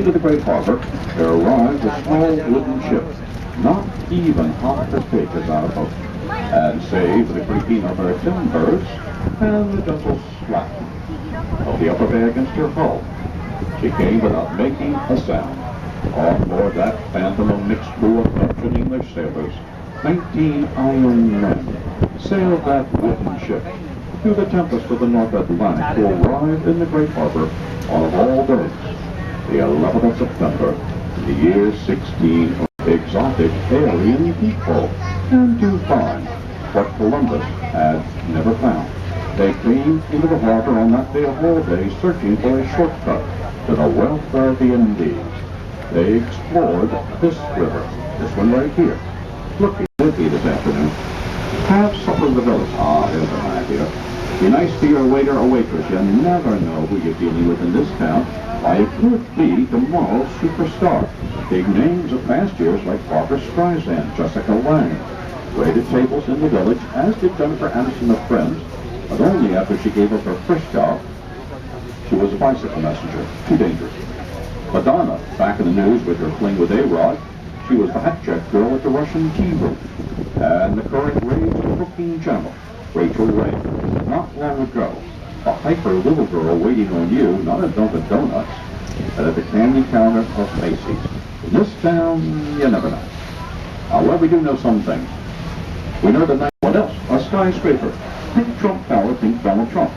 Into the great harbor, there arrived a small wooden ship, not even half as big as our boat, and save for the creaking of her timbers and the gentle slap of the upper bay against her hull, she came without making a sound. On board that phantom, a mixed crew of Dutch and English sailors, 19 iron men, sailed that wooden ship through the tempest of the North Atlantic to arrive in the great harbor on of all days, the 11th of September, in the year 16, exotic alien people, and to find what Columbus had never found. They came into the harbor on that day of all days, searching for a shortcut to the wealth of the Indies. They explored this river, this one right here. Looking with me this afternoon. Have supper in the village. Ah, there's an idea. Be nice to your waiter or waitress. You never know who you're dealing with in this town. Why, it could be tomorrow's superstar. Big names of past years like Barbara Streisand, Jessica Lange, waited tables in the village, as did Jennifer Aniston of Friends, but only after she gave up her first job. She was a bicycle messenger. Too dangerous. Madonna, back in the news with her fling with A-Rod. She was the hat check girl at the Russian tea room. And the current rage of the cooking channel, Rachel Ray. Not long ago, a hyper little girl waiting on you, not at Dunkin' Donuts, but at the candy counter of Macy's. In this town, you never know. Well, we do know some things. We know the night. What else? A skyscraper. Think Trump Tower, think Donald Trump.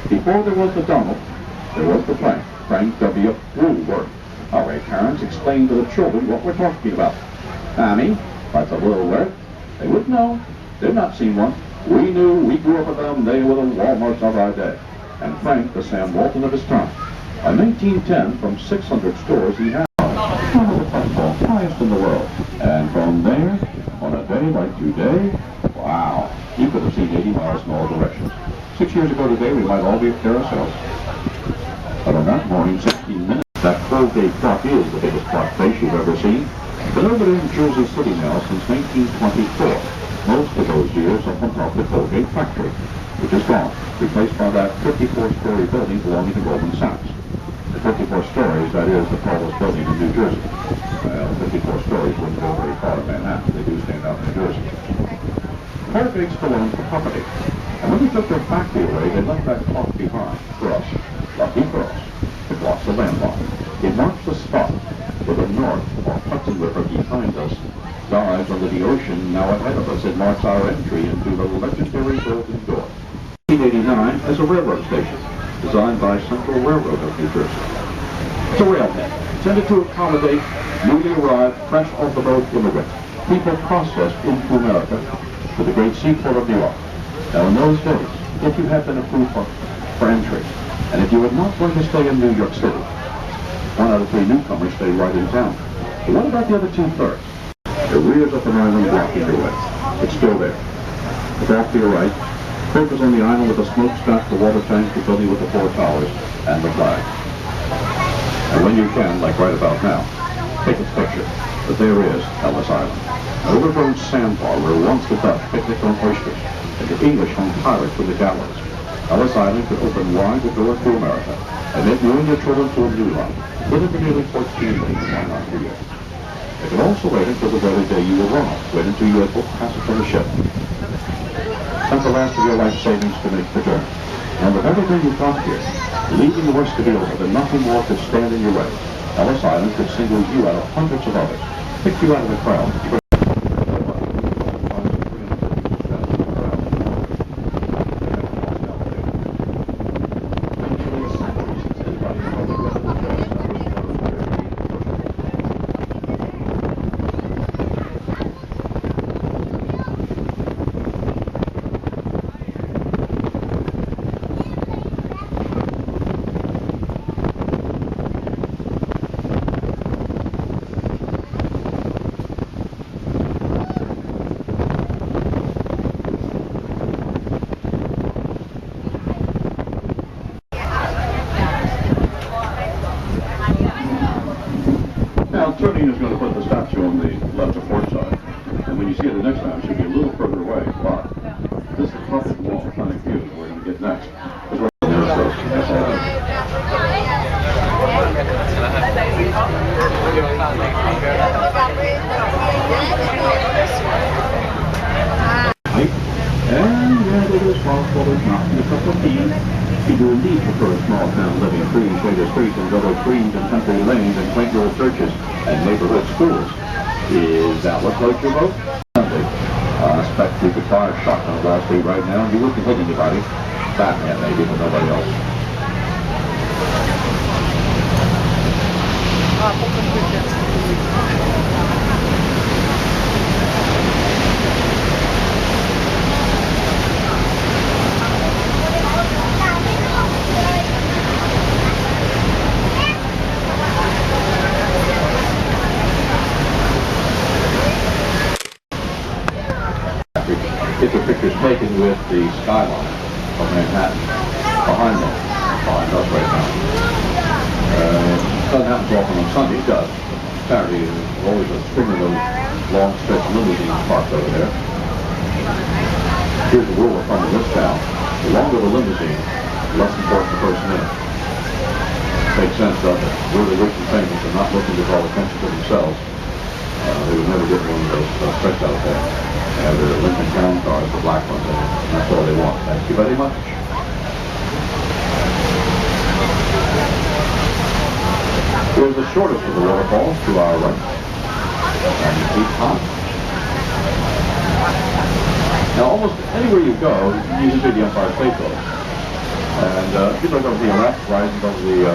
Before there was the Donald, there was the Frank. Frank W. Woolworth. All right, parents, explain to the children what we're talking about. Tommy, that's a little word. They wouldn't know. They've not seen one. We knew, we grew up with them, they were the Walmarts of our day. And Frank, the Sam Walton of his time. By 1910, from 600 stores, he had one of the highest in the world. And from there, on a day like today, wow, you could have seen 80 miles in all directions. 6 years ago today, we might all be up there ourselves. But on that morning, 16 minutes, that Colgate clock is the biggest clock face you've ever seen. Been over there in Jersey City now since 1924. Most of those years up on top of the Colgate factory, which is gone, replaced by that 54-story building belonging to Goldman Sachs. The 54 stories, that is the tallest building in New Jersey. Well, 54 stories wouldn't go very far in Manhattan. They do stand out in New Jersey. Colgate still owns the property. And when they took their factory away, they left that clock behind for us. Lucky for us. The clock's a landmark. It marks the spot where the North, or Hudson River behind us, dives under the ocean now ahead of us. It marks our entry into the legendary Golden Door. 1889 as a railroad station, designed by Central Railroad of New Jersey. It's a railhead, intended to accommodate newly arrived, fresh off the boat immigrants, people processed into America to the great seaport of New York. Now in those days, if you had been approved for entry, and if you were not going to stay in New York City, 1 out of 3 newcomers stayed right in town. But what about the other 2/3? The rears up an island blocking your way. It's still there. Look off to your right. Focus on the island with the smokestack, the water tank, the building with the 4 towers, and the flag. And when you can, like right about now, take a picture. But there is Ellis Island. An overgrown sandbar where once the Dutch picnicked on oysters, and the English hung pirates from the gallows. Ellis Island could open wide the door to America, and make you and your children to a new life. Live it for nearly 14 days, why not for you? It could also wait until the very day you arrive. Wait until you had booked passage on the ship. Spend the last of your life savings to make the journey. And with everything you've got here, leaving the worst to deal with, and nothing more could stand in your way. Ellis Island could single you out of hundreds of others, pick you out of the crowd. Turning is going to put the statue on the left or port side. And when you see it the next time, it should be a little further away. But this is the perfect wall kind of view that we're going to get next. That's all. And yet it is possible there's not a cup of tea. You do indeed prefer a small town living, free shaded streets and village greens and country lanes and quaint little churches and neighborhood schools. Is that what floats your boat? Sunday. I expect you could fire a shotgun on Wall Street right now and you wouldn't hit anybody. Batman maybe, but nobody else. It's a picture taken with the skyline of Manhattan behind us right now. It doesn't happen so often on Sunday, it does. Saturday is always a string of those long stretch limousines parked over there. Here's the rule of thumb in this town. The longer the limousine, the less important the person in it. Makes sense, doesn't it? We're the rich and famous and not looking to draw attention to themselves. They would never get one of those stretch out there. They're Lincoln Town cars, the black ones, and that's all they want. Thank you very much. Here's the shortest of the waterfalls to our right. And you keep on. Now, almost anywhere you go, you can see the Empire State Building. And if you look over to the left, rising over the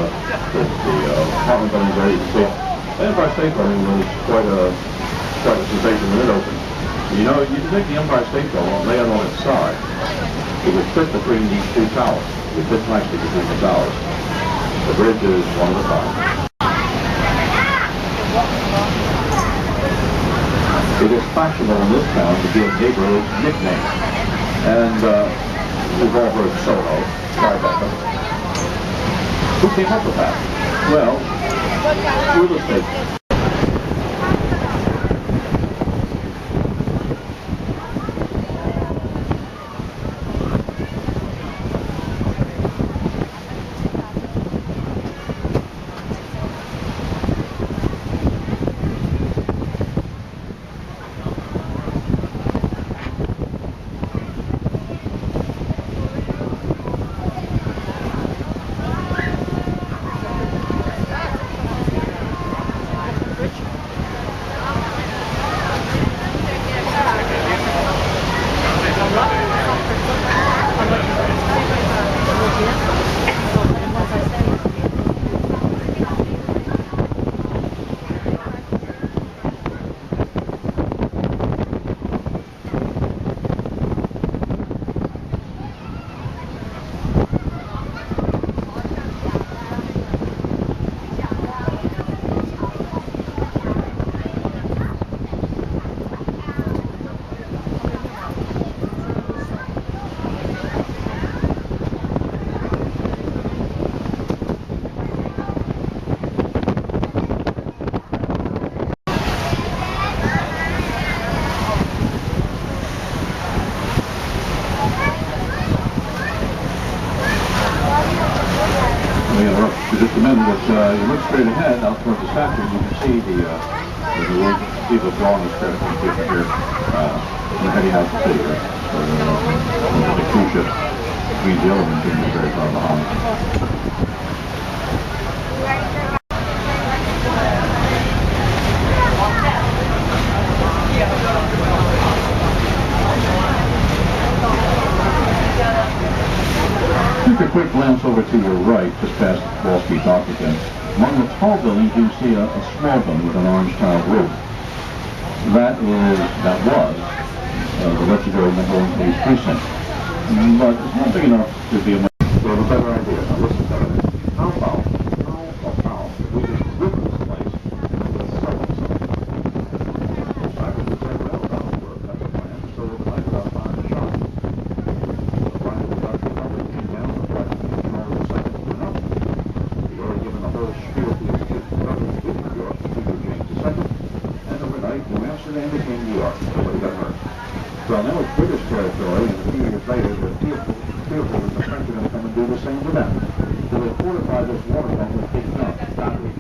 apartment buildings there, you can see it. The Empire State Building was quite a sensation when it opened. You know, you can take the Empire State Building and lay it on its side. It would fit between these two towers. It would fit nicely between the towers. The bridge is one at a time. It is fashionable in this town to give neighborhoods nicknames. And we've all heard Soho, Tribeca. Who came up with that? Well, real estate. Just a minute, but you look straight ahead out towards the statue, you can see the drawing is here. We're heading out to sea here. The cruise ship between the elements is very far behind. Take a quick glance over to your right, just past Wall Street Dock again. Among the tall buildings, you see a small building with an orange tiled roof. That was the legendary number 1 police precinct. But it's not big enough to be a better idea. Now listen to it. How about if we just rip this place with something? I would say, well, that'll work. That's a plan. So we'll find it out behind the shop. The line of production probably came down the price in all the seconds to enough. We've already given the whole spiel to the government of New York, Peter James II, and overnight New Amsterdam became New York. Nobody got hurt. Well, now it's British territory, and a few years later, they're fearful that the French are going to come and do the same to them. So they fortify this waterfront with big guns, batteries,